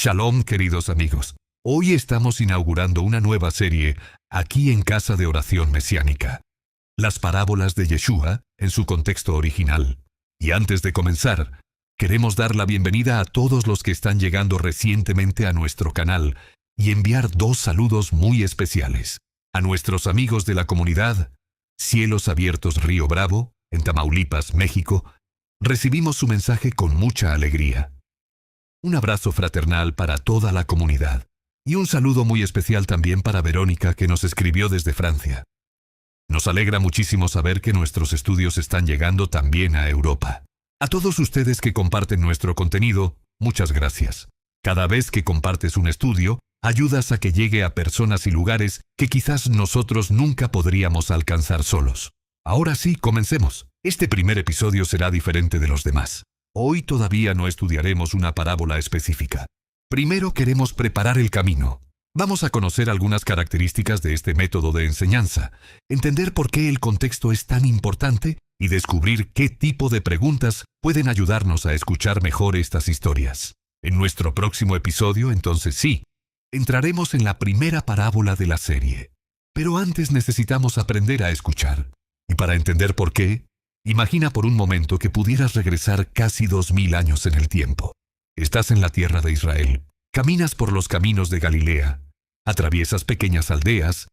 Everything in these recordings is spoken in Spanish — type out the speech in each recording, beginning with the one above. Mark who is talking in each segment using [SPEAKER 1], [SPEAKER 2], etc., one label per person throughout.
[SPEAKER 1] Shalom, queridos amigos. Hoy estamos inaugurando una nueva serie aquí en Casa de Oración Mesiánica. Las parábolas de Yeshua en su contexto original. Y antes de comenzar, queremos dar la bienvenida a todos los que están llegando recientemente a nuestro canal y enviar dos saludos muy especiales. A nuestros amigos de la comunidad Cielos Abiertos Río Bravo, en Tamaulipas, México, recibimos su mensaje con mucha alegría. Un abrazo fraternal para toda la comunidad. Y un saludo muy especial también para Verónica, que nos escribió desde Francia. Nos alegra muchísimo saber que nuestros estudios están llegando también a Europa. A todos ustedes que comparten nuestro contenido, muchas gracias. Cada vez que compartes un estudio, ayudas a que llegue a personas y lugares que quizás nosotros nunca podríamos alcanzar solos. Ahora sí, comencemos. Este primer episodio será diferente de los demás. Hoy todavía no estudiaremos una parábola específica. Primero queremos preparar el camino. Vamos a conocer algunas características de este método de enseñanza, entender por qué el contexto es tan importante y descubrir qué tipo de preguntas pueden ayudarnos a escuchar mejor estas historias. En nuestro próximo episodio, entonces sí, entraremos en la primera parábola de la serie. Pero antes necesitamos aprender a escuchar. Y para entender por qué, imagina por un momento que pudieras regresar casi 2000 años en el tiempo. Estás en la tierra de Israel, caminas por los caminos de Galilea, atraviesas pequeñas aldeas,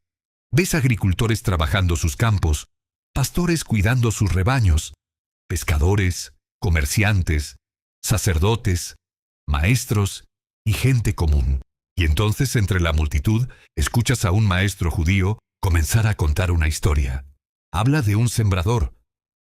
[SPEAKER 1] ves agricultores trabajando sus campos, pastores cuidando sus rebaños, pescadores, comerciantes, sacerdotes, maestros y gente común. Y entonces entre la multitud escuchas a un maestro judío comenzar a contar una historia. Habla de un sembrador,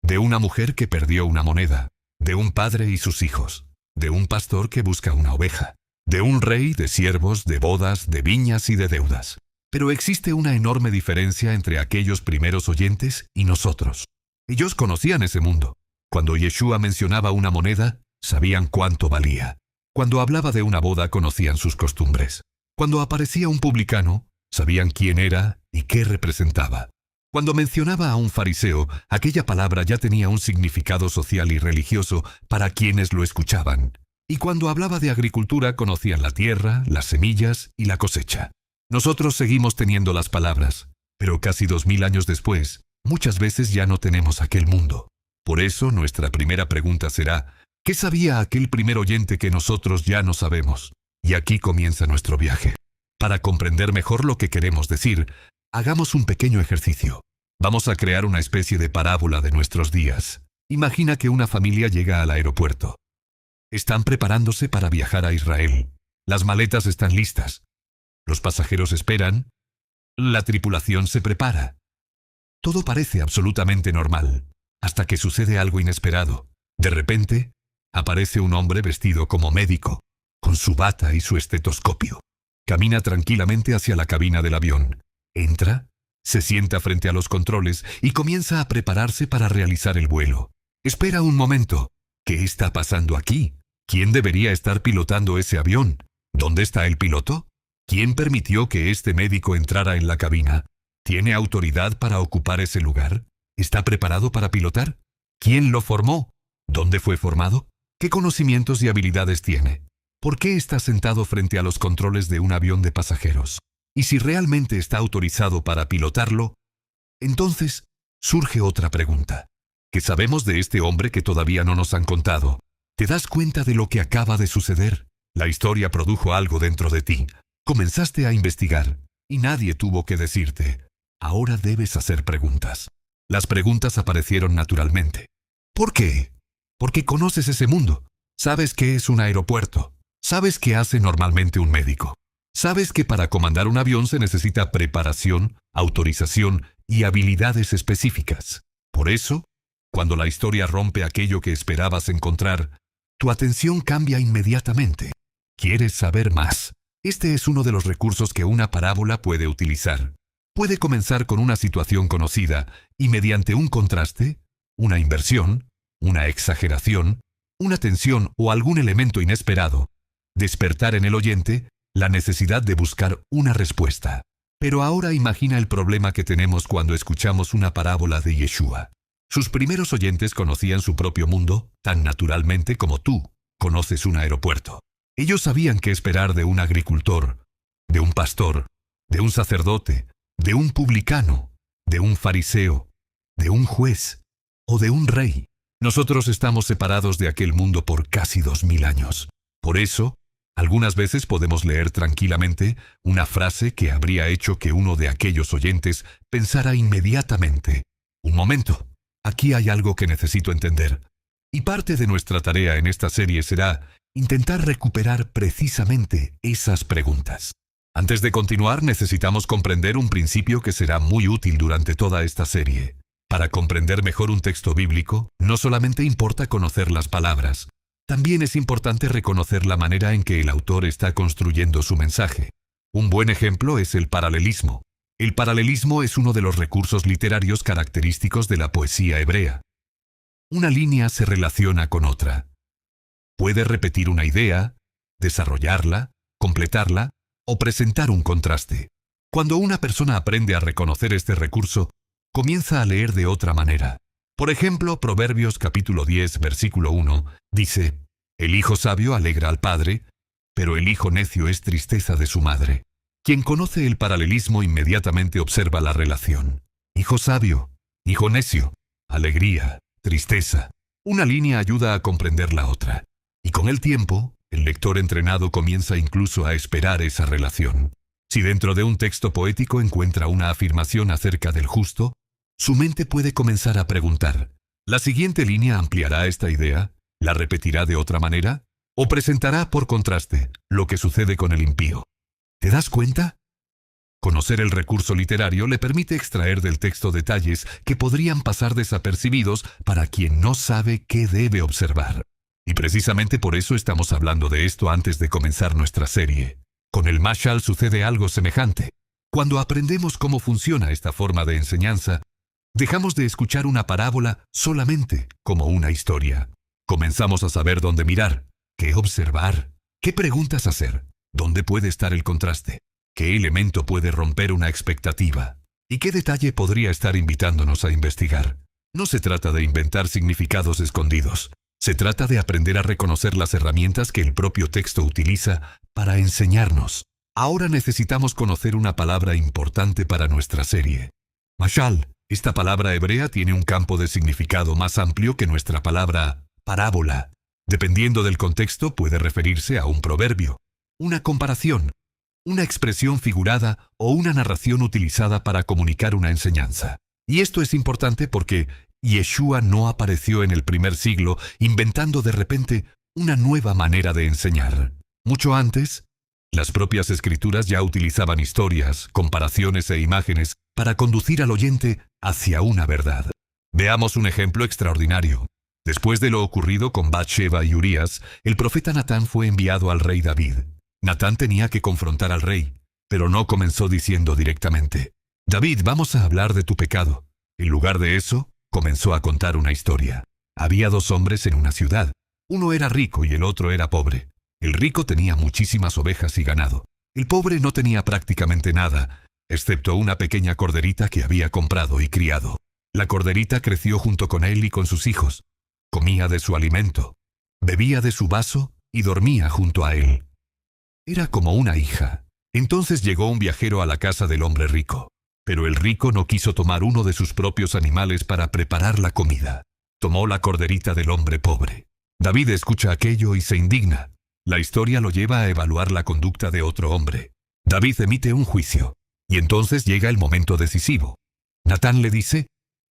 [SPEAKER 1] de una mujer que perdió una moneda, de un padre y sus hijos, de un pastor que busca una oveja, de un rey, de siervos, de bodas, de viñas y de deudas. Pero existe una enorme diferencia entre aquellos primeros oyentes y nosotros. Ellos conocían ese mundo. Cuando Yeshua mencionaba una moneda, sabían cuánto valía. Cuando hablaba de una boda, conocían sus costumbres. Cuando aparecía un publicano, sabían quién era y qué representaba. Cuando mencionaba a un fariseo, aquella palabra ya tenía un significado social y religioso para quienes lo escuchaban. Y cuando hablaba de agricultura, conocían la tierra, las semillas y la cosecha. Nosotros seguimos teniendo las palabras, pero casi 2000 años después, muchas veces ya no tenemos aquel mundo. Por eso, nuestra primera pregunta será, ¿qué sabía aquel primer oyente que nosotros ya no sabemos? Y aquí comienza nuestro viaje. Para comprender mejor lo que queremos decir, hagamos un pequeño ejercicio. Vamos a crear una especie de parábola de nuestros días. Imagina que una familia llega al aeropuerto. Están preparándose para viajar a Israel. Las maletas están listas. Los pasajeros esperan. La tripulación se prepara. Todo parece absolutamente normal, hasta que sucede algo inesperado. De repente, aparece un hombre vestido como médico, con su bata y su estetoscopio. Camina tranquilamente hacia la cabina del avión. Entra, se sienta frente a los controles y comienza a prepararse para realizar el vuelo. Espera un momento. ¿Qué está pasando aquí? ¿Quién debería estar pilotando ese avión? ¿Dónde está el piloto? ¿Quién permitió que este médico entrara en la cabina? ¿Tiene autoridad para ocupar ese lugar? ¿Está preparado para pilotar? ¿Quién lo formó? ¿Dónde fue formado? ¿Qué conocimientos y habilidades tiene? ¿Por qué está sentado frente a los controles de un avión de pasajeros? Y si realmente está autorizado para pilotarlo, entonces surge otra pregunta. ¿Qué sabemos de este hombre que todavía no nos han contado? ¿Te das cuenta de lo que acaba de suceder? La historia produjo algo dentro de ti. Comenzaste a investigar y nadie tuvo que decirte. Ahora debes hacer preguntas. Las preguntas aparecieron naturalmente. ¿Por qué? Porque conoces ese mundo. Sabes qué es un aeropuerto. Sabes qué hace normalmente un médico. Sabes que para comandar un avión se necesita preparación, autorización y habilidades específicas. Por eso, cuando la historia rompe aquello que esperabas encontrar, tu atención cambia inmediatamente. ¿Quieres saber más? Este es uno de los recursos que una parábola puede utilizar. Puede comenzar con una situación conocida y mediante un contraste, una inversión, una exageración, una tensión o algún elemento inesperado, despertar en el oyente la necesidad de buscar una respuesta. Pero ahora imagina el problema que tenemos cuando escuchamos una parábola de Yeshua. Sus primeros oyentes conocían su propio mundo tan naturalmente como tú conoces un aeropuerto. Ellos sabían qué esperar de un agricultor, de un pastor, de un sacerdote, de un publicano, de un fariseo, de un juez o de un rey. Nosotros estamos separados de aquel mundo por casi 2000 años. Por eso, algunas veces podemos leer tranquilamente una frase que habría hecho que uno de aquellos oyentes pensara inmediatamente: un momento, aquí hay algo que necesito entender. Y parte de nuestra tarea en esta serie será intentar recuperar precisamente esas preguntas. Antes de continuar, necesitamos comprender un principio que será muy útil durante toda esta serie. Para comprender mejor un texto bíblico, no solamente importa conocer las palabras, también es importante reconocer la manera en que el autor está construyendo su mensaje. Un buen ejemplo es el paralelismo. El paralelismo es uno de los recursos literarios característicos de la poesía hebrea. Una línea se relaciona con otra. Puede repetir una idea, desarrollarla, completarla o presentar un contraste. Cuando una persona aprende a reconocer este recurso, comienza a leer de otra manera. Por ejemplo, Proverbios capítulo 10, versículo 1, dice: «El hijo sabio alegra al padre, pero el hijo necio es tristeza de su madre». Quien conoce el paralelismo inmediatamente observa la relación. Hijo sabio, hijo necio, alegría, tristeza. Una línea ayuda a comprender la otra. Y con el tiempo, el lector entrenado comienza incluso a esperar esa relación. Si dentro de un texto poético encuentra una afirmación acerca del justo, su mente puede comenzar a preguntar: ¿la siguiente línea ampliará esta idea? ¿La repetirá de otra manera? ¿O presentará por contraste lo que sucede con el impío? ¿Te das cuenta? Conocer el recurso literario le permite extraer del texto detalles que podrían pasar desapercibidos para quien no sabe qué debe observar. Y precisamente por eso estamos hablando de esto antes de comenzar nuestra serie. Con el mashal sucede algo semejante. Cuando aprendemos cómo funciona esta forma de enseñanza, dejamos de escuchar una parábola solamente como una historia. Comenzamos a saber dónde mirar, qué observar, qué preguntas hacer, dónde puede estar el contraste, qué elemento puede romper una expectativa y qué detalle podría estar invitándonos a investigar. No se trata de inventar significados escondidos. Se trata de aprender a reconocer las herramientas que el propio texto utiliza para enseñarnos. Ahora necesitamos conocer una palabra importante para nuestra serie: mashal. Esta palabra hebrea tiene un campo de significado más amplio que nuestra palabra parábola. Dependiendo del contexto, puede referirse a un proverbio, una comparación, una expresión figurada o una narración utilizada para comunicar una enseñanza. Y esto es importante porque Yeshua no apareció en el primer siglo inventando de repente una nueva manera de enseñar. Mucho antes, las propias escrituras ya utilizaban historias, comparaciones e imágenes para conducir al oyente hacia una verdad. Veamos un ejemplo extraordinario. Después de lo ocurrido con Bathsheba y Urías, el profeta Natán fue enviado al rey David. Natán tenía que confrontar al rey, pero no comenzó diciendo directamente: «David, vamos a hablar de tu pecado». En lugar de eso, comenzó a contar una historia. Había dos hombres en una ciudad. Uno era rico y el otro era pobre. El rico tenía muchísimas ovejas y ganado. El pobre no tenía prácticamente nada, excepto una pequeña corderita que había comprado y criado. La corderita creció junto con él y con sus hijos. Comía de su alimento, bebía de su vaso y dormía junto a él. Era como una hija. Entonces llegó un viajero a la casa del hombre rico. Pero el rico no quiso tomar uno de sus propios animales para preparar la comida. Tomó la corderita del hombre pobre. David escucha aquello y se indigna. La historia lo lleva a evaluar la conducta de otro hombre. David emite un juicio. Y entonces llega el momento decisivo. Natán le dice: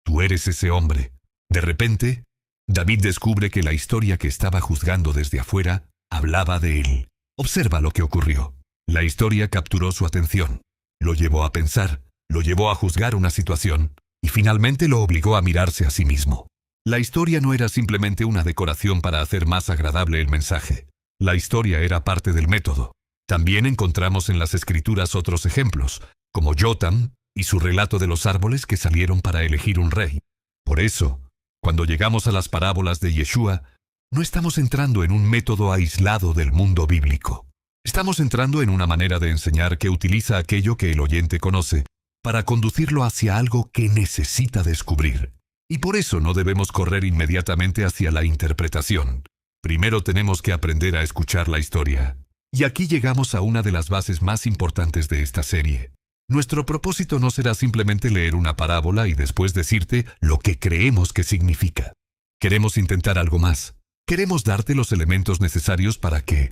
[SPEAKER 1] «Tú eres ese hombre». De repente, David descubre que la historia que estaba juzgando desde afuera hablaba de él. Observa lo que ocurrió. La historia capturó su atención. Lo llevó a pensar, lo llevó a juzgar una situación y finalmente lo obligó a mirarse a sí mismo. La historia no era simplemente una decoración para hacer más agradable el mensaje. La historia era parte del método. También encontramos en las Escrituras otros ejemplos, como Jotam y su relato de los árboles que salieron para elegir un rey. Por eso, cuando llegamos a las parábolas de Yeshua, no estamos entrando en un método aislado del mundo bíblico. Estamos entrando en una manera de enseñar que utiliza aquello que el oyente conoce para conducirlo hacia algo que necesita descubrir. Y por eso no debemos correr inmediatamente hacia la interpretación. Primero tenemos que aprender a escuchar la historia. Y aquí llegamos a una de las bases más importantes de esta serie. Nuestro propósito no será simplemente leer una parábola y después decirte lo que creemos que significa. Queremos intentar algo más. Queremos darte los elementos necesarios para que,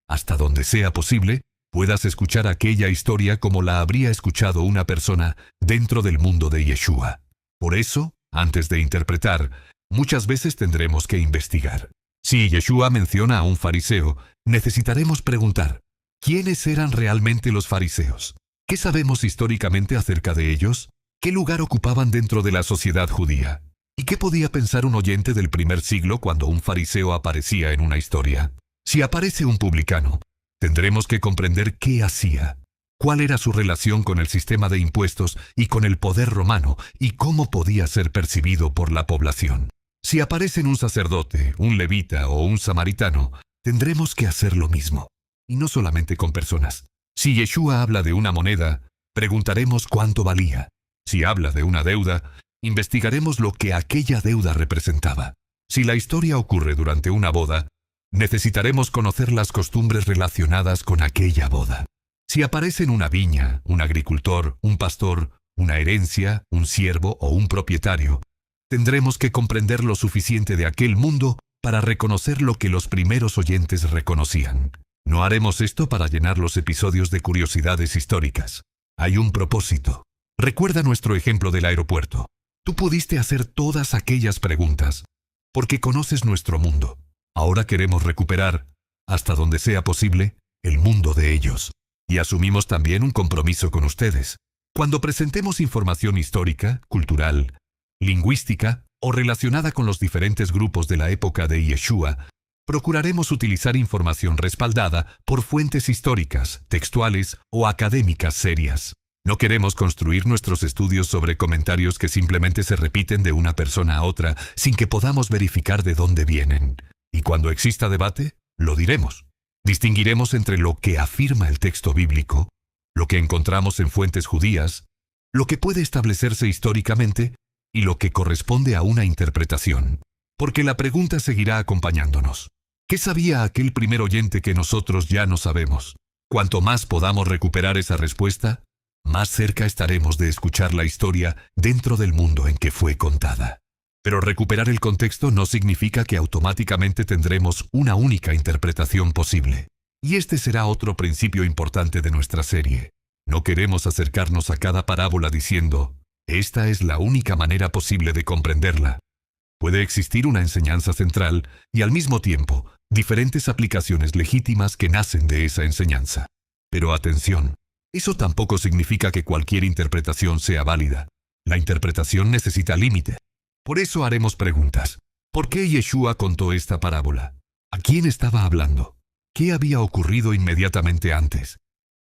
[SPEAKER 1] hasta donde sea posible, puedas escuchar aquella historia como la habría escuchado una persona dentro del mundo de Yeshua. Por eso, antes de interpretar, muchas veces tendremos que investigar. Si Yeshua menciona a un fariseo, necesitaremos preguntar, ¿quiénes eran realmente los fariseos? ¿Qué sabemos históricamente acerca de ellos? ¿Qué lugar ocupaban dentro de la sociedad judía? ¿Y qué podía pensar un oyente del primer siglo cuando un fariseo aparecía en una historia? Si aparece un publicano, tendremos que comprender qué hacía, cuál era su relación con el sistema de impuestos y con el poder romano y cómo podía ser percibido por la población. Si aparecen un sacerdote, un levita o un samaritano, tendremos que hacer lo mismo. Y no solamente con personas. Si Yeshua habla de una moneda, preguntaremos cuánto valía. Si habla de una deuda, investigaremos lo que aquella deuda representaba. Si la historia ocurre durante una boda, necesitaremos conocer las costumbres relacionadas con aquella boda. Si aparece en una viña, un agricultor, un pastor, una herencia, un siervo o un propietario, tendremos que comprender lo suficiente de aquel mundo para reconocer lo que los primeros oyentes reconocían. No haremos esto para llenar los episodios de curiosidades históricas. Hay un propósito. Recuerda nuestro ejemplo del aeropuerto. Tú pudiste hacer todas aquellas preguntas porque conoces nuestro mundo. Ahora queremos recuperar, hasta donde sea posible, el mundo de ellos. Y asumimos también un compromiso con ustedes. Cuando presentemos información histórica, cultural, lingüística o relacionada con los diferentes grupos de la época de Yeshua, procuraremos utilizar información respaldada por fuentes históricas, textuales o académicas serias. No queremos construir nuestros estudios sobre comentarios que simplemente se repiten de una persona a otra sin que podamos verificar de dónde vienen. Y cuando exista debate, lo diremos. Distinguiremos entre lo que afirma el texto bíblico, lo que encontramos en fuentes judías, lo que puede establecerse históricamente y lo que corresponde a una interpretación. Porque la pregunta seguirá acompañándonos. ¿Qué sabía aquel primer oyente que nosotros ya no sabemos? Cuanto más podamos recuperar esa respuesta, más cerca estaremos de escuchar la historia dentro del mundo en que fue contada. Pero recuperar el contexto no significa que automáticamente tendremos una única interpretación posible. Y este será otro principio importante de nuestra serie. No queremos acercarnos a cada parábola diciendo, esta es la única manera posible de comprenderla. Puede existir una enseñanza central y al mismo tiempo diferentes aplicaciones legítimas que nacen de esa enseñanza. Pero atención, eso tampoco significa que cualquier interpretación sea válida. La interpretación necesita límite. Por eso haremos preguntas. ¿Por qué Yeshua contó esta parábola? ¿A quién estaba hablando? ¿Qué había ocurrido inmediatamente antes?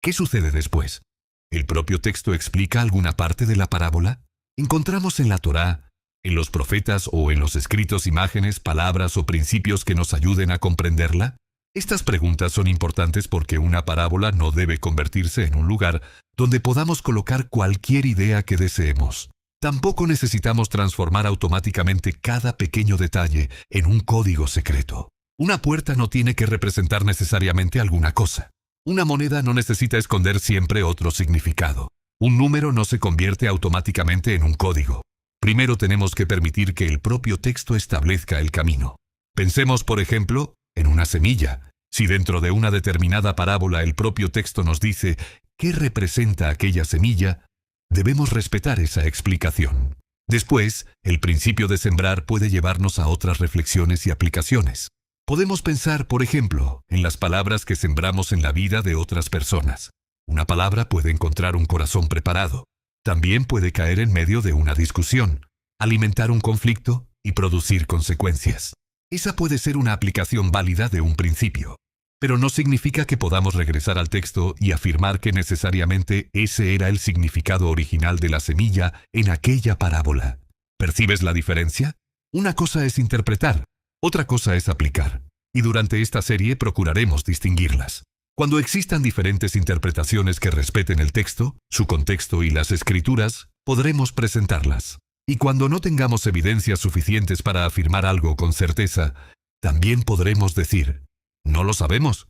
[SPEAKER 1] ¿Qué sucede después? ¿El propio texto explica alguna parte de la parábola? ¿Encontramos en la Torá, en los profetas o en los escritos imágenes, palabras o principios que nos ayuden a comprenderla? Estas preguntas son importantes porque una parábola no debe convertirse en un lugar donde podamos colocar cualquier idea que deseemos. Tampoco necesitamos transformar automáticamente cada pequeño detalle en un código secreto. Una puerta no tiene que representar necesariamente alguna cosa. Una moneda no necesita esconder siempre otro significado. Un número no se convierte automáticamente en un código. Primero tenemos que permitir que el propio texto establezca el camino. Pensemos, por ejemplo, en una semilla. Si dentro de una determinada parábola el propio texto nos dice qué representa aquella semilla, debemos respetar esa explicación. Después, el principio de sembrar puede llevarnos a otras reflexiones y aplicaciones. Podemos pensar, por ejemplo, en las palabras que sembramos en la vida de otras personas. Una palabra puede encontrar un corazón preparado. También puede caer en medio de una discusión, alimentar un conflicto y producir consecuencias. Esa puede ser una aplicación válida de un principio. Pero no significa que podamos regresar al texto y afirmar que necesariamente ese era el significado original de la semilla en aquella parábola. ¿Percibes la diferencia? Una cosa es interpretar, otra cosa es aplicar. Y durante esta serie procuraremos distinguirlas. Cuando existan diferentes interpretaciones que respeten el texto, su contexto y las escrituras, podremos presentarlas. Y cuando no tengamos evidencias suficientes para afirmar algo con certeza, también podremos decir, no lo sabemos.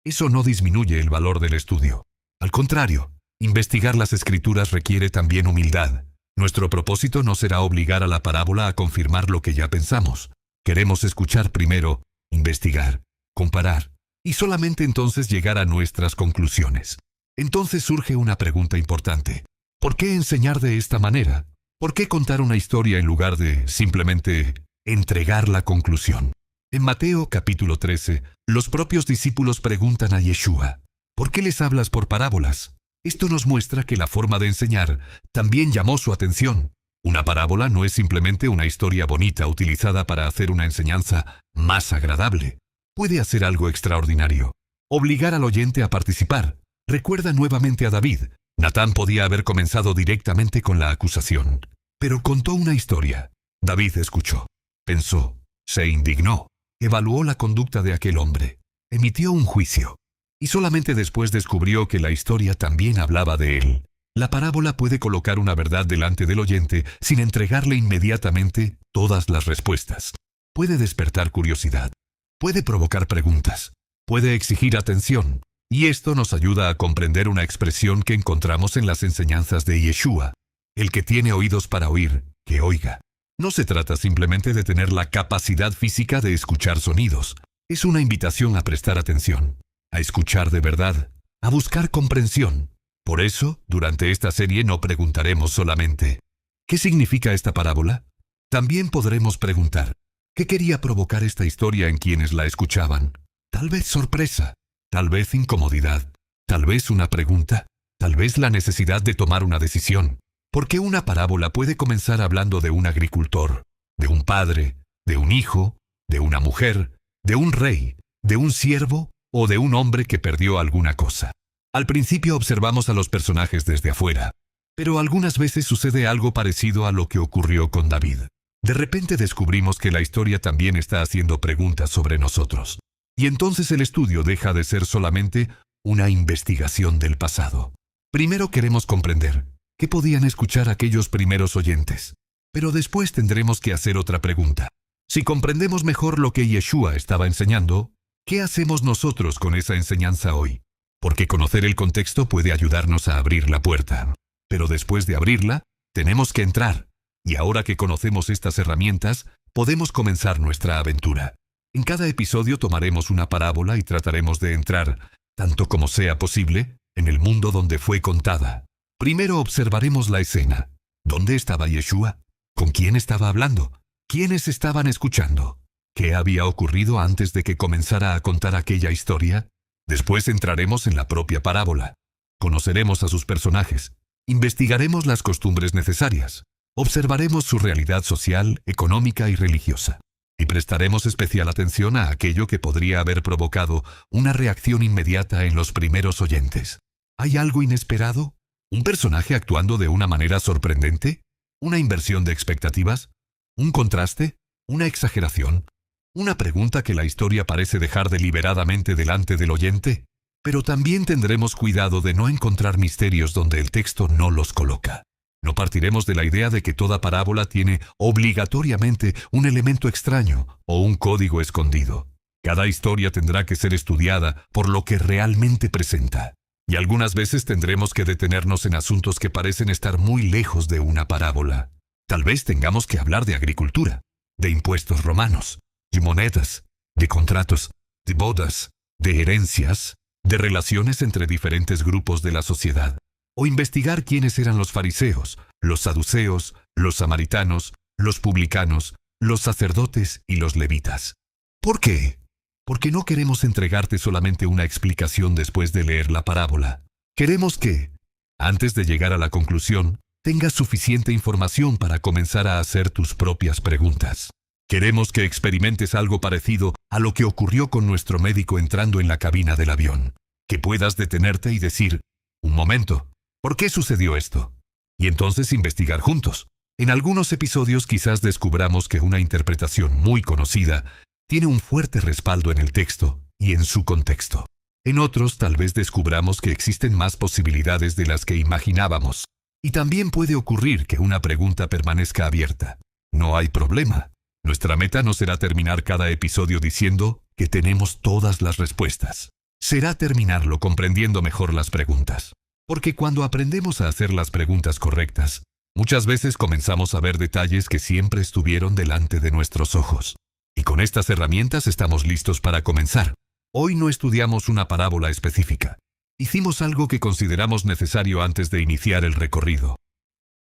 [SPEAKER 1] Eso no disminuye el valor del estudio. Al contrario, investigar las escrituras requiere también humildad. Nuestro propósito no será obligar a la parábola a confirmar lo que ya pensamos. Queremos escuchar primero, investigar, comparar, y solamente entonces llegar a nuestras conclusiones. Entonces surge una pregunta importante. ¿Por qué enseñar de esta manera? ¿Por qué contar una historia en lugar de simplemente entregar la conclusión? En Mateo capítulo 13, los propios discípulos preguntan a Yeshua, ¿por qué les hablas por parábolas? Esto nos muestra que la forma de enseñar también llamó su atención. Una parábola no es simplemente una historia bonita utilizada para hacer una enseñanza más agradable. Puede hacer algo extraordinario. Obligar al oyente a participar. Recuerda nuevamente a David. Natán podía haber comenzado directamente con la acusación, pero contó una historia. David escuchó, pensó, se indignó, evaluó la conducta de aquel hombre, emitió un juicio, y solamente después descubrió que la historia también hablaba de él. La parábola puede colocar una verdad delante del oyente sin entregarle inmediatamente todas las respuestas. Puede despertar curiosidad, puede provocar preguntas, puede exigir atención. Y esto nos ayuda a comprender una expresión que encontramos en las enseñanzas de Yeshua. El que tiene oídos para oír, que oiga. No se trata simplemente de tener la capacidad física de escuchar sonidos. Es una invitación a prestar atención, a escuchar de verdad, a buscar comprensión. Por eso, durante esta serie no preguntaremos solamente, ¿qué significa esta parábola? También podremos preguntar, ¿qué quería provocar esta historia en quienes la escuchaban? Tal vez sorpresa. Tal vez incomodidad, tal vez una pregunta, tal vez la necesidad de tomar una decisión. Porque una parábola puede comenzar hablando de un agricultor, de un padre, de un hijo, de una mujer, de un rey, de un siervo o de un hombre que perdió alguna cosa. Al principio observamos a los personajes desde afuera, pero algunas veces sucede algo parecido a lo que ocurrió con David. De repente descubrimos que la historia también está haciendo preguntas sobre nosotros. Y entonces el estudio deja de ser solamente una investigación del pasado. Primero queremos comprender qué podían escuchar aquellos primeros oyentes. Pero después tendremos que hacer otra pregunta. Si comprendemos mejor lo que Yeshua estaba enseñando, ¿qué hacemos nosotros con esa enseñanza hoy? Porque conocer el contexto puede ayudarnos a abrir la puerta. Pero después de abrirla, tenemos que entrar. Y ahora que conocemos estas herramientas, podemos comenzar nuestra aventura. En cada episodio tomaremos una parábola y trataremos de entrar, tanto como sea posible, en el mundo donde fue contada. Primero observaremos la escena. ¿Dónde estaba Yeshua? ¿Con quién estaba hablando? ¿Quiénes estaban escuchando? ¿Qué había ocurrido antes de que comenzara a contar aquella historia? Después entraremos en la propia parábola. Conoceremos a sus personajes. Investigaremos las costumbres necesarias. Observaremos su realidad social, económica y religiosa. Y prestaremos especial atención a aquello que podría haber provocado una reacción inmediata en los primeros oyentes. ¿Hay algo inesperado? ¿Un personaje actuando de una manera sorprendente? ¿Una inversión de expectativas? ¿Un contraste? ¿Una exageración? ¿Una pregunta que la historia parece dejar deliberadamente delante del oyente? Pero también tendremos cuidado de no encontrar misterios donde el texto no los coloca. No partiremos de la idea de que toda parábola tiene obligatoriamente un elemento extraño o un código escondido. Cada historia tendrá que ser estudiada por lo que realmente presenta. Y algunas veces tendremos que detenernos en asuntos que parecen estar muy lejos de una parábola. Tal vez tengamos que hablar de agricultura, de impuestos romanos, de monedas, de contratos, de bodas, de herencias, de relaciones entre diferentes grupos de la sociedad. O investigar quiénes eran los fariseos, los saduceos, los samaritanos, los publicanos, los sacerdotes y los levitas. ¿Por qué? Porque no queremos entregarte solamente una explicación después de leer la parábola. Queremos que, antes de llegar a la conclusión, tengas suficiente información para comenzar a hacer tus propias preguntas. Queremos que experimentes algo parecido a lo que ocurrió con nuestro médico entrando en la cabina del avión. Que puedas detenerte y decir, un momento, ¿por qué sucedió esto? Y entonces investigar juntos. En algunos episodios quizás descubramos que una interpretación muy conocida tiene un fuerte respaldo en el texto y en su contexto. En otros tal vez descubramos que existen más posibilidades de las que imaginábamos. Y también puede ocurrir que una pregunta permanezca abierta. No hay problema. Nuestra meta no será terminar cada episodio diciendo que tenemos todas las respuestas. será terminarlo comprendiendo mejor las preguntas. Porque cuando aprendemos a hacer las preguntas correctas, muchas veces comenzamos a ver detalles que siempre estuvieron delante de nuestros ojos. Y con estas herramientas estamos listos para comenzar. Hoy no estudiamos una parábola específica. Hicimos algo que consideramos necesario antes de iniciar el recorrido.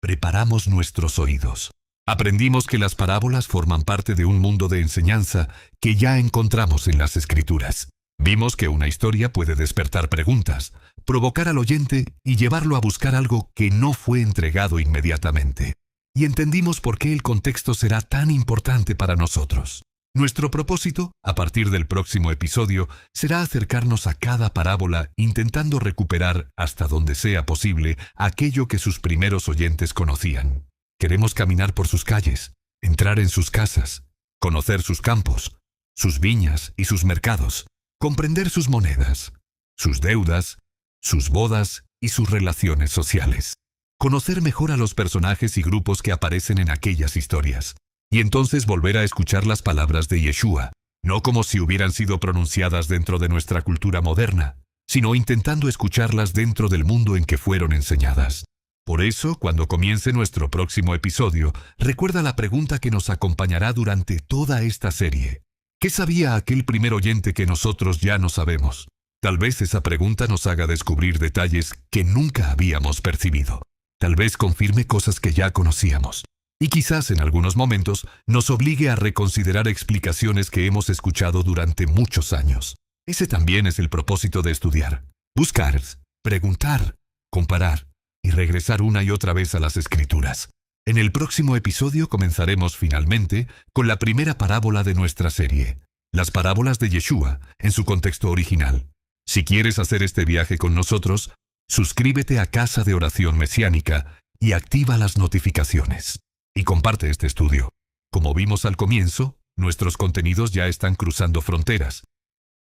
[SPEAKER 1] Preparamos nuestros oídos. Aprendimos que las parábolas forman parte de un mundo de enseñanza que ya encontramos en las Escrituras. Vimos que una historia puede despertar preguntas, provocar al oyente y llevarlo a buscar algo que no fue entregado inmediatamente. Y entendimos por qué el contexto será tan importante para nosotros. Nuestro propósito, a partir del próximo episodio, será acercarnos a cada parábola intentando recuperar, hasta donde sea posible, aquello que sus primeros oyentes conocían. Queremos caminar por sus calles, entrar en sus casas, conocer sus campos, sus viñas y sus mercados, comprender sus monedas, sus deudas, sus bodas y sus relaciones sociales. Conocer mejor a los personajes y grupos que aparecen en aquellas historias. Y entonces volver a escuchar las palabras de Yeshua, no como si hubieran sido pronunciadas dentro de nuestra cultura moderna, sino intentando escucharlas dentro del mundo en que fueron enseñadas. Por eso, cuando comience nuestro próximo episodio, recuerda la pregunta que nos acompañará durante toda esta serie. ¿Qué sabía aquel primer oyente que nosotros ya no sabemos? Tal vez esa pregunta nos haga descubrir detalles que nunca habíamos percibido. Tal vez confirme cosas que ya conocíamos. Y quizás en algunos momentos nos obligue a reconsiderar explicaciones que hemos escuchado durante muchos años. Ese también es el propósito de estudiar. Buscar, preguntar, comparar y regresar una y otra vez a las Escrituras. En el próximo episodio comenzaremos finalmente con la primera parábola de nuestra serie, las parábolas de Yeshua en su contexto original. Si quieres hacer este viaje con nosotros, suscríbete a Casa de Oración Mesiánica y activa las notificaciones. Y comparte este estudio. Como vimos al comienzo, nuestros contenidos ya están cruzando fronteras.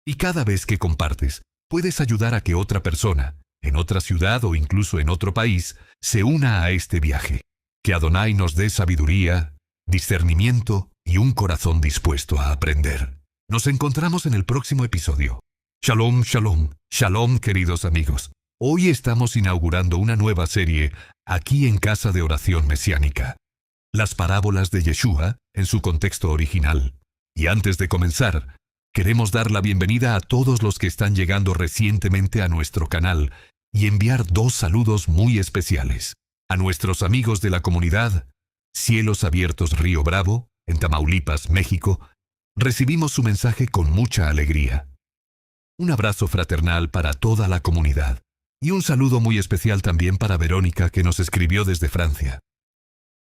[SPEAKER 1] Y cada vez que compartes, puedes ayudar a que otra persona, en otra ciudad o incluso en otro país, se una a este viaje. Que Adonai nos dé sabiduría, discernimiento y un corazón dispuesto a aprender. Nos encontramos en el próximo episodio. Shalom, shalom, shalom, queridos amigos. Hoy estamos inaugurando una nueva serie aquí en Casa de Oración Mesiánica. Las parábolas de Yeshua en su contexto original. Y antes de comenzar, queremos dar la bienvenida a todos los que están llegando recientemente a nuestro canal y enviar 2 saludos muy especiales. A nuestros amigos de la comunidad Cielos Abiertos Río Bravo, en Tamaulipas, México, recibimos su mensaje con mucha alegría. Un abrazo fraternal para toda la comunidad. Y un saludo muy especial también para Verónica, que nos escribió desde Francia.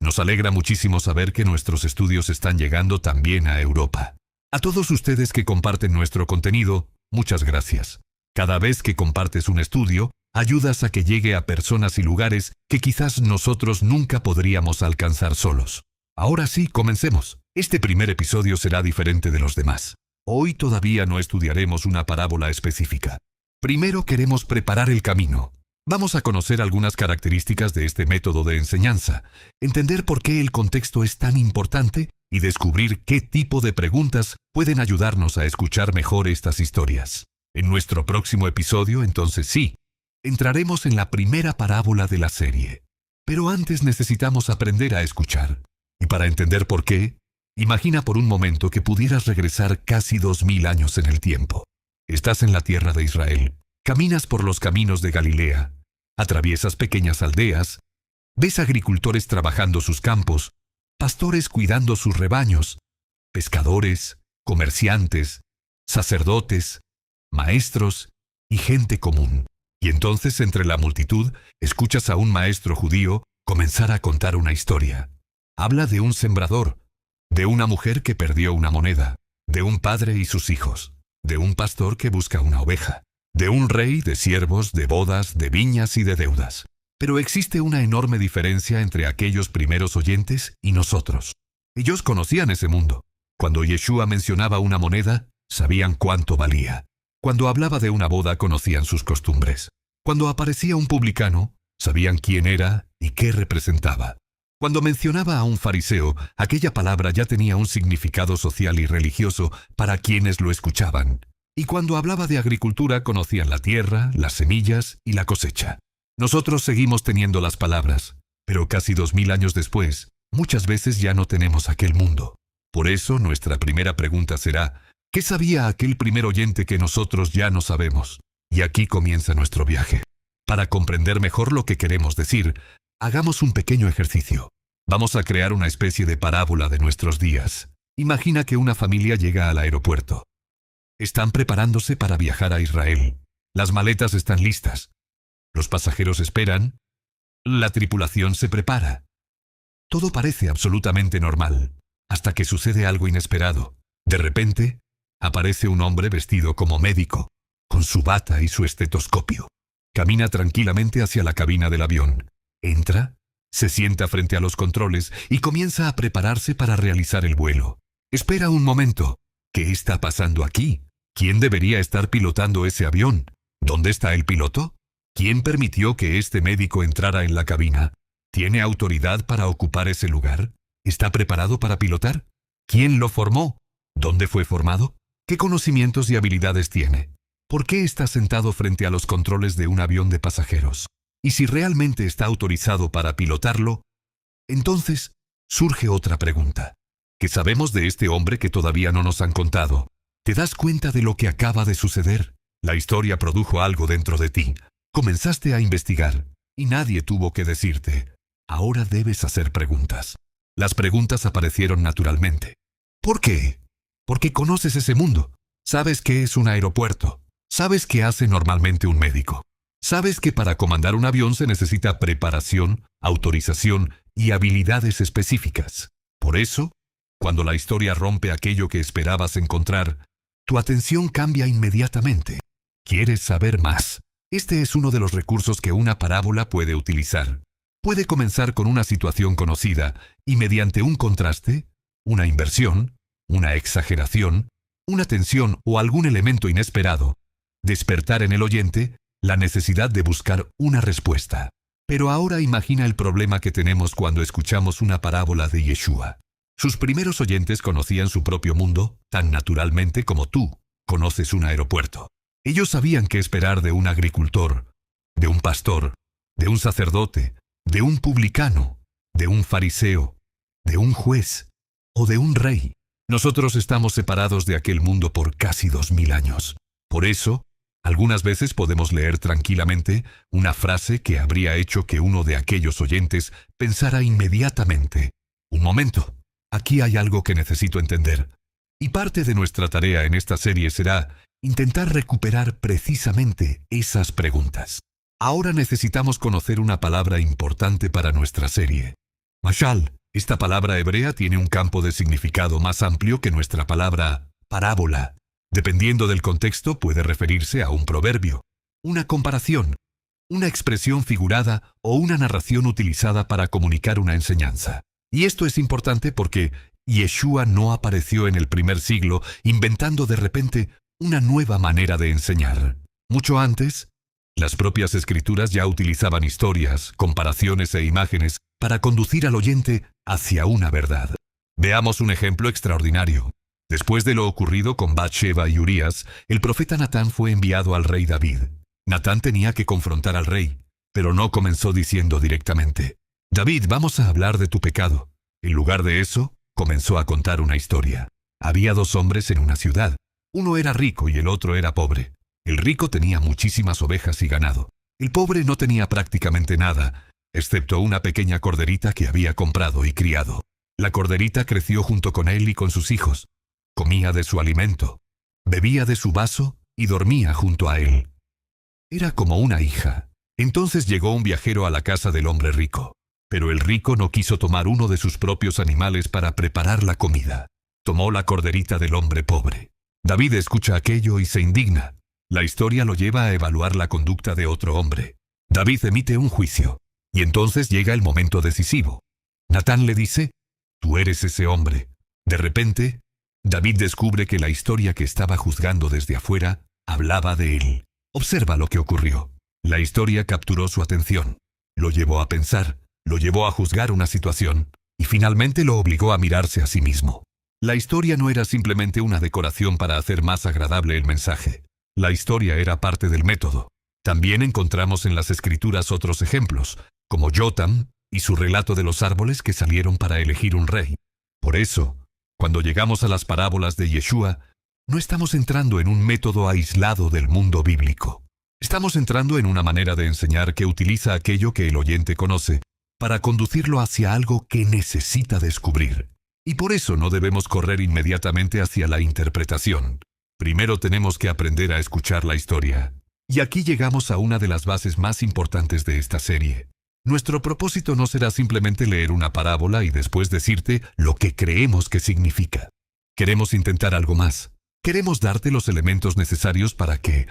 [SPEAKER 1] Nos alegra muchísimo saber que nuestros estudios están llegando también a Europa. A todos ustedes que comparten nuestro contenido, muchas gracias. Cada vez que compartes un estudio, ayudas a que llegue a personas y lugares que quizás nosotros nunca podríamos alcanzar solos. Ahora sí, comencemos. Este primer episodio será diferente de los demás. Hoy todavía no estudiaremos una parábola específica. Primero queremos preparar el camino. Vamos a conocer algunas características de este método de enseñanza, entender por qué el contexto es tan importante y descubrir qué tipo de preguntas pueden ayudarnos a escuchar mejor estas historias. En nuestro próximo episodio, entonces sí, entraremos en la primera parábola de la serie. Pero antes necesitamos aprender a escuchar. Y para entender por qué, imagina por un momento que pudieras regresar casi 2000 años en el tiempo. Estás en la tierra de Israel, caminas por los caminos de Galilea, atraviesas pequeñas aldeas, ves agricultores trabajando sus campos, pastores cuidando sus rebaños, pescadores, comerciantes, sacerdotes, maestros y gente común. Y entonces entre la multitud escuchas a un maestro judío comenzar a contar una historia. Habla de un sembrador, de una mujer que perdió una moneda, de un padre y sus hijos, de un pastor que busca una oveja, de un rey, de siervos, de bodas, de viñas y de deudas. Pero existe una enorme diferencia entre aquellos primeros oyentes y nosotros. Ellos conocían ese mundo. Cuando Yeshua mencionaba una moneda, sabían cuánto valía. Cuando hablaba de una boda, conocían sus costumbres. Cuando aparecía un publicano, sabían quién era y qué representaba. Cuando mencionaba a un fariseo, aquella palabra ya tenía un significado social y religioso para quienes lo escuchaban. Y cuando hablaba de agricultura conocían la tierra, las semillas y la cosecha. Nosotros seguimos teniendo las palabras, pero casi 2000 años después, muchas veces ya no tenemos aquel mundo. Por eso nuestra primera pregunta será, ¿qué sabía aquel primer oyente que nosotros ya no sabemos? Y aquí comienza nuestro viaje. Para comprender mejor lo que queremos decir, hagamos un pequeño ejercicio. Vamos a crear una especie de parábola de nuestros días. Imagina que una familia llega al aeropuerto. Están preparándose para viajar a Israel. Las maletas están listas. Los pasajeros esperan. La tripulación se prepara. Todo parece absolutamente normal, hasta que sucede algo inesperado. De repente, aparece un hombre vestido como médico, con su bata y su estetoscopio. Camina tranquilamente hacia la cabina del avión. Entra, se sienta frente a los controles y comienza a prepararse para realizar el vuelo. Espera un momento. ¿Qué está pasando aquí? ¿Quién debería estar pilotando ese avión? ¿Dónde está el piloto? ¿Quién permitió que este médico entrara en la cabina? ¿Tiene autoridad para ocupar ese lugar? ¿Está preparado para pilotar? ¿Quién lo formó? ¿Dónde fue formado? ¿Qué conocimientos y habilidades tiene? ¿Por qué está sentado frente a los controles de un avión de pasajeros? Y si realmente está autorizado para pilotarlo, entonces surge otra pregunta. ¿Qué sabemos de este hombre que todavía no nos han contado? ¿Te das cuenta de lo que acaba de suceder? La historia produjo algo dentro de ti. Comenzaste a investigar y nadie tuvo que decirte. Ahora debes hacer preguntas. Las preguntas aparecieron naturalmente. ¿Por qué? Porque conoces ese mundo. Sabes qué es un aeropuerto. Sabes qué hace normalmente un médico. Sabes que para comandar un avión se necesita preparación, autorización y habilidades específicas. Por eso, cuando la historia rompe aquello que esperabas encontrar, tu atención cambia inmediatamente. ¿Quieres saber más? Este es uno de los recursos que una parábola puede utilizar. Puede comenzar con una situación conocida y mediante un contraste, una inversión, una exageración, una tensión o algún elemento inesperado, despertar en el oyente la necesidad de buscar una respuesta. Pero ahora imagina el problema que tenemos cuando escuchamos una parábola de Yeshua. Sus primeros oyentes conocían su propio mundo tan naturalmente como tú conoces un aeropuerto. Ellos sabían qué esperar de un agricultor, de un pastor, de un sacerdote, de un publicano, de un fariseo, de un juez o de un rey. Nosotros estamos separados de aquel mundo por casi 2000 años. Por eso, algunas veces podemos leer tranquilamente una frase que habría hecho que uno de aquellos oyentes pensara inmediatamente: un momento, aquí hay algo que necesito entender. Y parte de nuestra tarea en esta serie será intentar recuperar precisamente esas preguntas. Ahora necesitamos conocer una palabra importante para nuestra serie. Mashal. Esta palabra hebrea tiene un campo de significado más amplio que nuestra palabra parábola. Dependiendo del contexto, puede referirse a un proverbio, una comparación, una expresión figurada o una narración utilizada para comunicar una enseñanza. Y esto es importante porque Yeshua no apareció en el primer siglo inventando de repente una nueva manera de enseñar. Mucho antes, las propias escrituras ya utilizaban historias, comparaciones e imágenes para conducir al oyente hacia una verdad. Veamos un ejemplo extraordinario. Después de lo ocurrido con Bathsheba y Urías, el profeta Natán fue enviado al rey David. Natán tenía que confrontar al rey, pero no comenzó diciendo directamente: David, vamos a hablar de tu pecado. En lugar de eso, comenzó a contar una historia. Había dos hombres en una ciudad. Uno era rico y el otro era pobre. El rico tenía muchísimas ovejas y ganado. El pobre no tenía prácticamente nada, excepto una pequeña corderita que había comprado y criado. La corderita creció junto con él y con sus hijos. Comía de su alimento, bebía de su vaso y dormía junto a él. Era como una hija. Entonces llegó un viajero a la casa del hombre rico. Pero el rico no quiso tomar uno de sus propios animales para preparar la comida. Tomó la corderita del hombre pobre. David escucha aquello y se indigna. La historia lo lleva a evaluar la conducta de otro hombre. David emite un juicio. Y entonces llega el momento decisivo. Natán le dice: tú eres ese hombre. De repente, David descubre que la historia que estaba juzgando desde afuera hablaba de él. Observa lo que ocurrió. La historia capturó su atención. Lo llevó a pensar, lo llevó a juzgar una situación y finalmente lo obligó a mirarse a sí mismo. La historia no era simplemente una decoración para hacer más agradable el mensaje. La historia era parte del método. También encontramos en las Escrituras otros ejemplos, como Jotam y su relato de los árboles que salieron para elegir un rey. Por eso, cuando llegamos a las parábolas de Yeshua, no estamos entrando en un método aislado del mundo bíblico. Estamos entrando en una manera de enseñar que utiliza aquello que el oyente conoce para conducirlo hacia algo que necesita descubrir. Y por eso no debemos correr inmediatamente hacia la interpretación. Primero tenemos que aprender a escuchar la historia. Y aquí llegamos a una de las bases más importantes de esta serie. Nuestro propósito no será simplemente leer una parábola y después decirte lo que creemos que significa. Queremos intentar algo más. Queremos darte los elementos necesarios para que,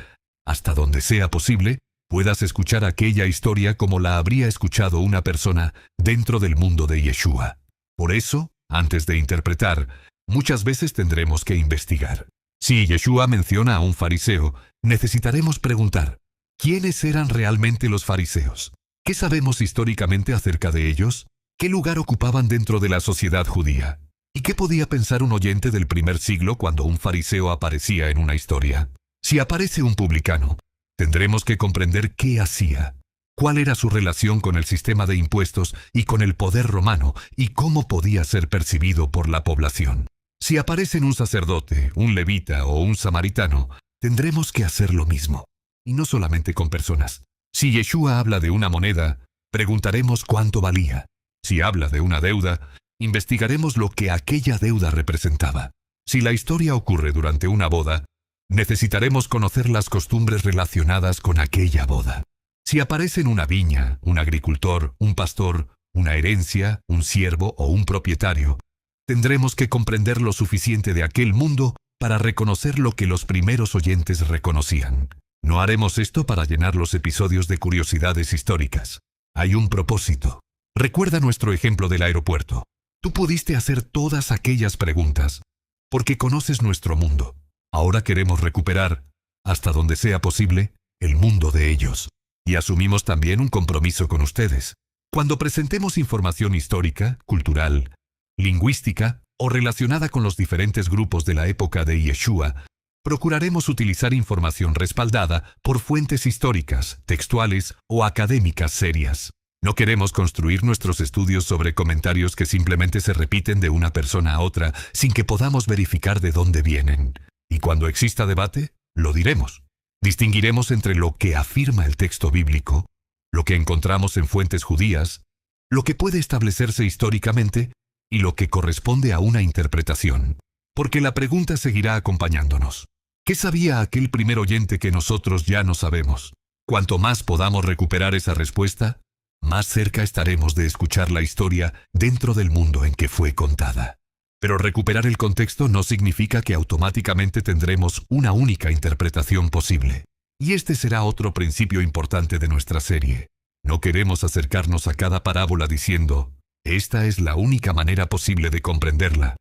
[SPEAKER 1] hasta donde sea posible, puedas escuchar aquella historia como la habría escuchado una persona dentro del mundo de Yeshua. Por eso, antes de interpretar, muchas veces tendremos que investigar. Si Yeshua menciona a un fariseo, necesitaremos preguntar, ¿quiénes eran realmente los fariseos? ¿Qué sabemos históricamente acerca de ellos? ¿Qué lugar ocupaban dentro de la sociedad judía? ¿Y qué podía pensar un oyente del primer siglo cuando un fariseo aparecía en una historia? Si aparece un publicano, tendremos que comprender qué hacía, cuál era su relación con el sistema de impuestos y con el poder romano y cómo podía ser percibido por la población. Si aparecen un sacerdote, un levita o un samaritano, tendremos que hacer lo mismo. Y no solamente con personas. Si Yeshua habla de una moneda, preguntaremos cuánto valía. Si habla de una deuda, investigaremos lo que aquella deuda representaba. Si la historia ocurre durante una boda, necesitaremos conocer las costumbres relacionadas con aquella boda. Si aparece en una viña, un agricultor, un pastor, una herencia, un siervo o un propietario, tendremos que comprender lo suficiente de aquel mundo para reconocer lo que los primeros oyentes reconocían. No haremos esto para llenar los episodios de curiosidades históricas. Hay un propósito. Recuerda nuestro ejemplo del aeropuerto. Tú pudiste hacer todas aquellas preguntas porque conoces nuestro mundo. Ahora queremos recuperar, hasta donde sea posible, el mundo de ellos. Y asumimos también un compromiso con ustedes. Cuando presentemos información histórica, cultural, lingüística o relacionada con los diferentes grupos de la época de Yeshua, procuraremos utilizar información respaldada por fuentes históricas, textuales o académicas serias. No queremos construir nuestros estudios sobre comentarios que simplemente se repiten de una persona a otra sin que podamos verificar de dónde vienen. Y cuando exista debate, lo diremos. Distinguiremos entre lo que afirma el texto bíblico, lo que encontramos en fuentes judías, lo que puede establecerse históricamente y lo que corresponde a una interpretación. Porque la pregunta seguirá acompañándonos. ¿Qué sabía aquel primer oyente que nosotros ya no sabemos? Cuanto más podamos recuperar esa respuesta, más cerca estaremos de escuchar la historia dentro del mundo en que fue contada. Pero recuperar el contexto no significa que automáticamente tendremos una única interpretación posible. Y este será otro principio importante de nuestra serie. No queremos acercarnos a cada parábola diciendo, esta es la única manera posible de comprenderla.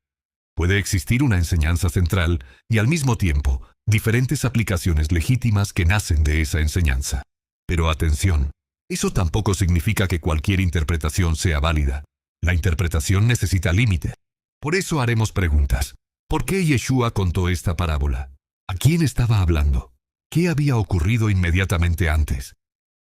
[SPEAKER 1] Puede existir una enseñanza central y al mismo tiempo diferentes aplicaciones legítimas que nacen de esa enseñanza. Pero atención, eso tampoco significa que cualquier interpretación sea válida. La interpretación necesita límite. Por eso haremos preguntas. ¿Por qué Yeshua contó esta parábola? ¿A quién estaba hablando? ¿Qué había ocurrido inmediatamente antes?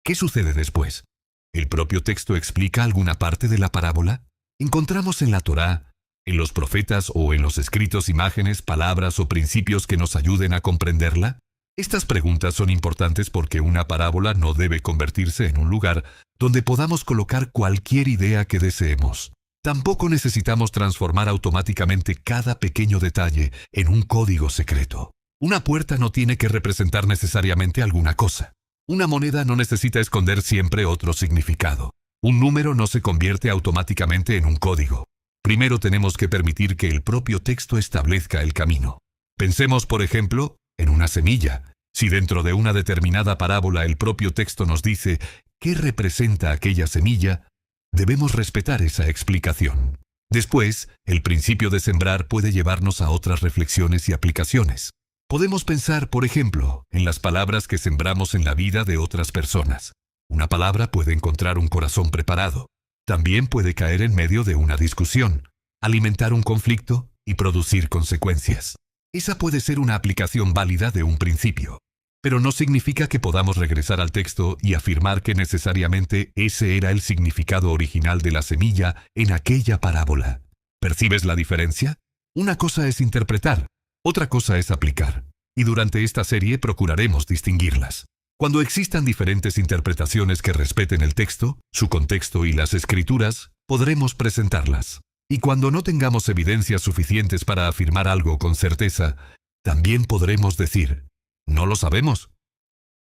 [SPEAKER 1] ¿Qué sucede después? ¿El propio texto explica alguna parte de la parábola? ¿Encontramos en la Torá, en los profetas o en los escritos imágenes, palabras o principios que nos ayuden a comprenderla? Estas preguntas son importantes porque una parábola no debe convertirse en un lugar donde podamos colocar cualquier idea que deseemos. Tampoco necesitamos transformar automáticamente cada pequeño detalle en un código secreto. Una puerta no tiene que representar necesariamente alguna cosa. Una moneda no necesita esconder siempre otro significado. Un número no se convierte automáticamente en un código. Primero tenemos que permitir que el propio texto establezca el camino. Pensemos, por ejemplo, en una semilla. Si dentro de una determinada parábola el propio texto nos dice qué representa aquella semilla, debemos respetar esa explicación. Después, el principio de sembrar puede llevarnos a otras reflexiones y aplicaciones. Podemos pensar, por ejemplo, en las palabras que sembramos en la vida de otras personas. Una palabra puede encontrar un corazón preparado. También puede caer en medio de una discusión, alimentar un conflicto y producir consecuencias. Esa puede ser una aplicación válida de un principio, pero no significa que podamos regresar al texto y afirmar que necesariamente ese era el significado original de la semilla en aquella parábola. ¿Percibes la diferencia? Una cosa es interpretar, otra cosa es aplicar, y durante esta serie procuraremos distinguirlas. Cuando existan diferentes interpretaciones que respeten el texto, su contexto y las escrituras, podremos presentarlas. Y cuando no tengamos evidencias suficientes para afirmar algo con certeza, también podremos decir, no lo sabemos.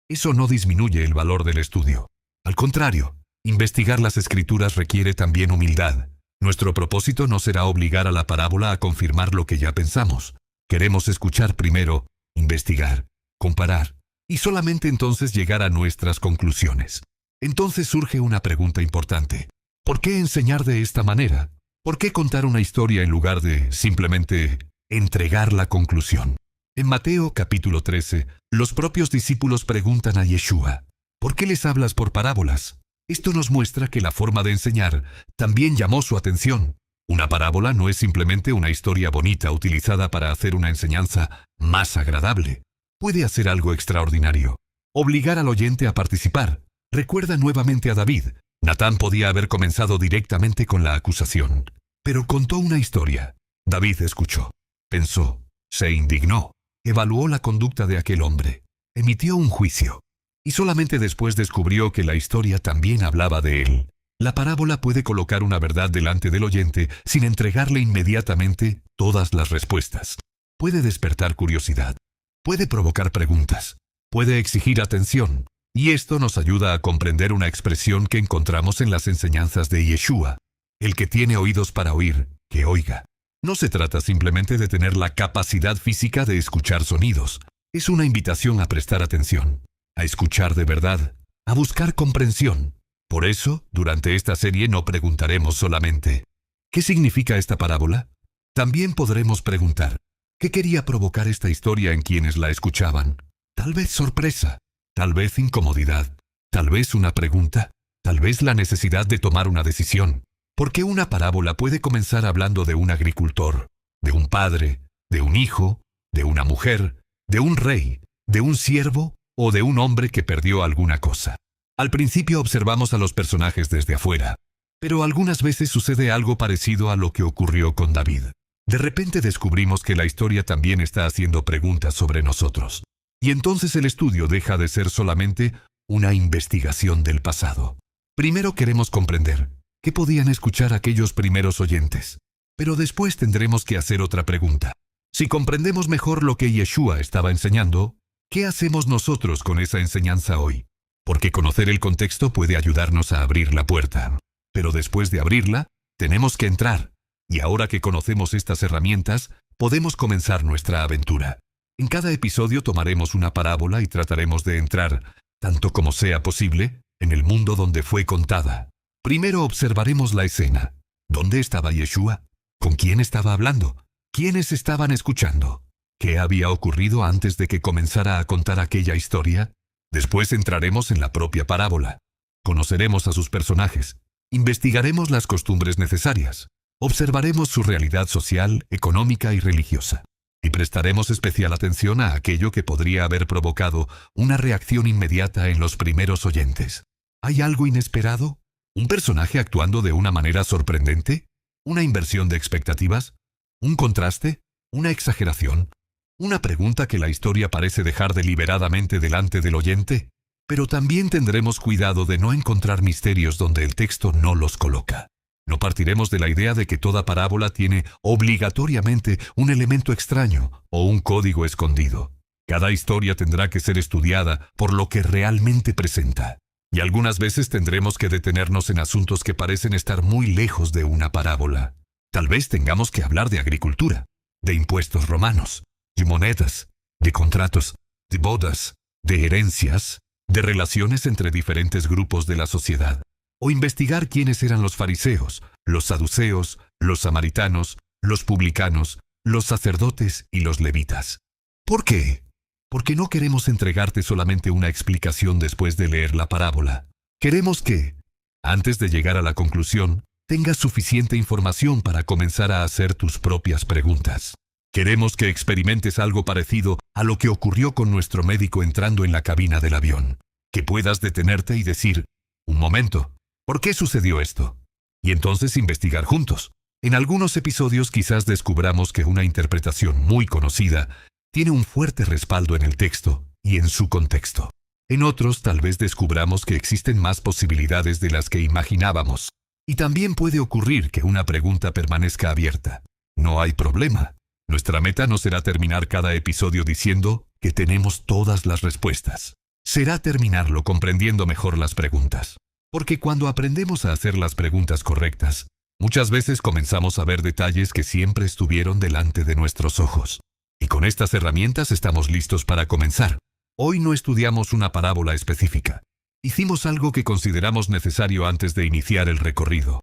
[SPEAKER 1] Eso no disminuye el valor del estudio. Al contrario, investigar las escrituras requiere también humildad. Nuestro propósito no será obligar a la parábola a confirmar lo que ya pensamos. Queremos escuchar primero, investigar, comparar, y solamente entonces llegar a nuestras conclusiones. Entonces surge una pregunta importante. ¿Por qué enseñar de esta manera? ¿Por qué contar una historia en lugar de simplemente entregar la conclusión? En Mateo capítulo 13, los propios discípulos preguntan a Yeshua, ¿por qué les hablas por parábolas? Esto nos muestra que la forma de enseñar también llamó su atención. Una parábola no es simplemente una historia bonita utilizada para hacer una enseñanza más agradable. Puede hacer algo extraordinario. Obligar al oyente a participar. Recuerda nuevamente a David. Natán podía haber comenzado directamente con la acusación, pero contó una historia. David escuchó, pensó, se indignó, evaluó la conducta de aquel hombre, emitió un juicio, y solamente después descubrió que la historia también hablaba de él. La parábola puede colocar una verdad delante del oyente sin entregarle inmediatamente todas las respuestas. Puede despertar curiosidad, puede provocar preguntas, puede exigir atención, y esto nos ayuda a comprender una expresión que encontramos en las enseñanzas de Yeshua. El que tiene oídos para oír, que oiga. No se trata simplemente de tener la capacidad física de escuchar sonidos. Es una invitación a prestar atención, a escuchar de verdad, a buscar comprensión. Por eso, durante esta serie no preguntaremos solamente, ¿qué significa esta parábola? También podremos preguntar, ¿qué quería provocar esta historia en quienes la escuchaban? Tal vez sorpresa, tal vez incomodidad, tal vez una pregunta, tal vez la necesidad de tomar una decisión. Porque una parábola puede comenzar hablando de un agricultor, de un padre, de un hijo, de una mujer, de un rey, de un siervo o de un hombre que perdió alguna cosa. Al principio observamos a los personajes desde afuera, pero algunas veces sucede algo parecido a lo que ocurrió con David. De repente descubrimos que la historia también está haciendo preguntas sobre nosotros. Y entonces el estudio deja de ser solamente una investigación del pasado. Primero queremos comprender ¿qué podían escuchar aquellos primeros oyentes? Pero después tendremos que hacer otra pregunta. Si comprendemos mejor lo que Yeshua estaba enseñando, ¿qué hacemos nosotros con esa enseñanza hoy? Porque conocer el contexto puede ayudarnos a abrir la puerta. Pero después de abrirla, tenemos que entrar. Y ahora que conocemos estas herramientas, podemos comenzar nuestra aventura. En cada episodio tomaremos una parábola y trataremos de entrar, tanto como sea posible, en el mundo donde fue contada. Primero observaremos la escena. ¿Dónde estaba Yeshua? ¿Con quién estaba hablando? ¿Quiénes estaban escuchando? ¿Qué había ocurrido antes de que comenzara a contar aquella historia? Después entraremos en la propia parábola. Conoceremos a sus personajes. Investigaremos las costumbres necesarias. Observaremos su realidad social, económica y religiosa. Y prestaremos especial atención a aquello que podría haber provocado una reacción inmediata en los primeros oyentes. ¿Hay algo inesperado? ¿Un personaje actuando de una manera sorprendente? ¿Una inversión de expectativas? ¿Un contraste? ¿Una exageración? ¿Una pregunta que la historia parece dejar deliberadamente delante del oyente? Pero también tendremos cuidado de no encontrar misterios donde el texto no los coloca. No partiremos de la idea de que toda parábola tiene obligatoriamente un elemento extraño o un código escondido. Cada historia tendrá que ser estudiada por lo que realmente presenta. Y algunas veces tendremos que detenernos en asuntos que parecen estar muy lejos de una parábola. Tal vez tengamos que hablar de agricultura, de impuestos romanos, de monedas, de contratos, de bodas, de herencias, de relaciones entre diferentes grupos de la sociedad, o investigar quiénes eran los fariseos, los saduceos, los samaritanos, los publicanos, los sacerdotes y los levitas. ¿Por qué? Porque no queremos entregarte solamente una explicación después de leer la parábola. Queremos que, antes de llegar a la conclusión, tengas suficiente información para comenzar a hacer tus propias preguntas. Queremos que experimentes algo parecido a lo que ocurrió con nuestro médico entrando en la cabina del avión. Que puedas detenerte y decir, un momento, ¿por qué sucedió esto? Y entonces investigar juntos. En algunos episodios quizás descubramos que una interpretación muy conocida tiene un fuerte respaldo en el texto y en su contexto. En otros tal vez descubramos que existen más posibilidades de las que imaginábamos. Y también puede ocurrir que una pregunta permanezca abierta. No hay problema. Nuestra meta no será terminar cada episodio diciendo que tenemos todas las respuestas. Será terminarlo comprendiendo mejor las preguntas. Porque cuando aprendemos a hacer las preguntas correctas, muchas veces comenzamos a ver detalles que siempre estuvieron delante de nuestros ojos. Y con estas herramientas estamos listos para comenzar. Hoy no estudiamos una parábola específica. Hicimos algo que consideramos necesario antes de iniciar el recorrido.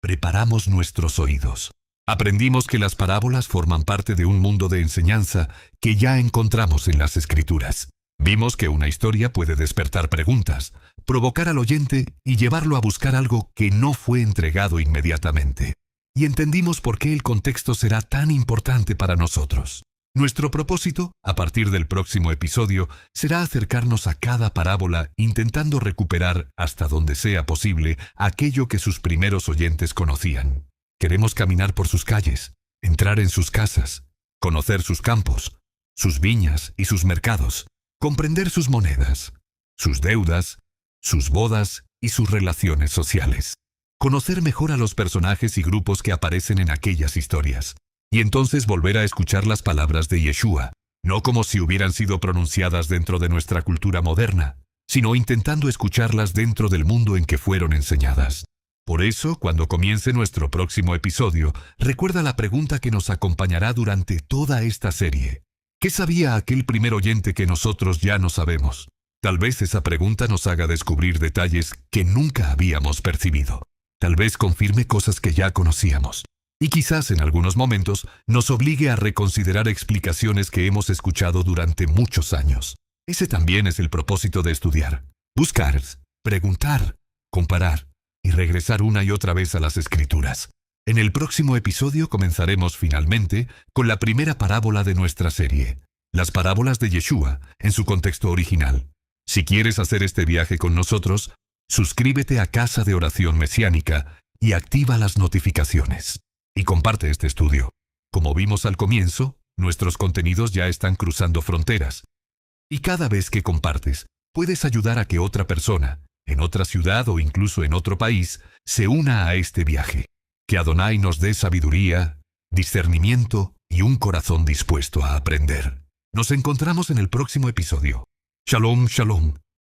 [SPEAKER 1] Preparamos nuestros oídos. Aprendimos que las parábolas forman parte de un mundo de enseñanza que ya encontramos en las Escrituras. Vimos que una historia puede despertar preguntas, provocar al oyente y llevarlo a buscar algo que no fue entregado inmediatamente. Y entendimos por qué el contexto será tan importante para nosotros. Nuestro propósito, a partir del próximo episodio, será acercarnos a cada parábola intentando recuperar, hasta donde sea posible, aquello que sus primeros oyentes conocían. Queremos caminar por sus calles, entrar en sus casas, conocer sus campos, sus viñas y sus mercados, comprender sus monedas, sus deudas, sus bodas y sus relaciones sociales. Conocer mejor a los personajes y grupos que aparecen en aquellas historias. Y entonces volver a escuchar las palabras de Yeshua, no como si hubieran sido pronunciadas dentro de nuestra cultura moderna, sino intentando escucharlas dentro del mundo en que fueron enseñadas. Por eso, cuando comience nuestro próximo episodio, recuerda la pregunta que nos acompañará durante toda esta serie. ¿Qué sabía aquel primer oyente que nosotros ya no sabemos? Tal vez esa pregunta nos haga descubrir detalles que nunca habíamos percibido. Tal vez confirme cosas que ya conocíamos. Y quizás en algunos momentos nos obligue a reconsiderar explicaciones que hemos escuchado durante muchos años. Ese también es el propósito de estudiar. Buscar, preguntar, comparar y regresar una y otra vez a las Escrituras. En el próximo episodio comenzaremos finalmente con la primera parábola de nuestra serie, las parábolas de Yeshua en su contexto original. Si quieres hacer este viaje con nosotros, suscríbete a Casa de Oración Mesiánica y activa las notificaciones. Y comparte este estudio. Como vimos al comienzo, nuestros contenidos ya están cruzando fronteras. Y cada vez que compartes, puedes ayudar a que otra persona, en otra ciudad o incluso en otro país, se una a este viaje. Que Adonai nos dé sabiduría, discernimiento y un corazón dispuesto a aprender. Nos encontramos en el próximo episodio. Shalom, shalom.